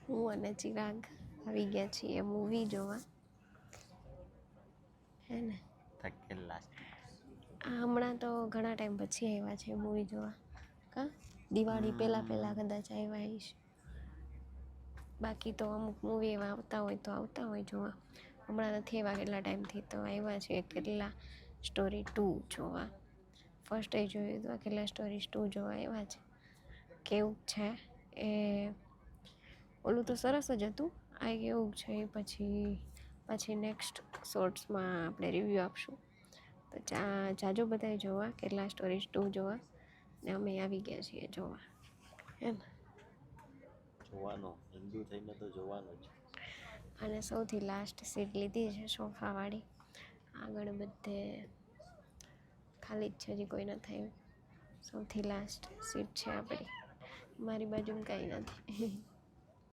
હું અને ચિરાગ આવી ગયા છીએ મૂવી જોવા, હે ને? હમણાં તો ઘણા ટાઈમ પછી આવ્યા છે મૂવી જોવા. કા દિવાળી પહેલાં કદાચ આવ્યા હઈશ. બાકી તો અમુક મૂવી એવા આવતા હોય જોવા. હમણાં નથી એવા કેટલા ટાઈમથી તો આવ્યા છે કેટલા સ્ટોરી 2 જોવા. ફર્સ્ટ એ જોયું હતું, કેટલા સ્ટોરી 2 જોવા આવ્યા છે. કેવું છે એ ઓલું તો સરસ જ હતું. આ કેવું છે એ પછી નેક્સ્ટ શોર્ટ્સમાં આપણે રિવ્યૂ આપશું. તો જાજો બધાએ જોવા કેટલા સ્ટોરીઝ 2 જોવા, ને અમે આવી ગયા છીએ જોવા, હે ને? જોવાનો હિન્દુ થઈને તો જોવાનું જ. અને સૌથી લાસ્ટ સીટ લીધી છે સોફાવાળી. આગળ બધે ખાલી જ છે, હજી કોઈ ન થયું. સૌથી લાસ્ટ સીટ છે આપણી. મારી બાજુમાં કાંઈ નથી.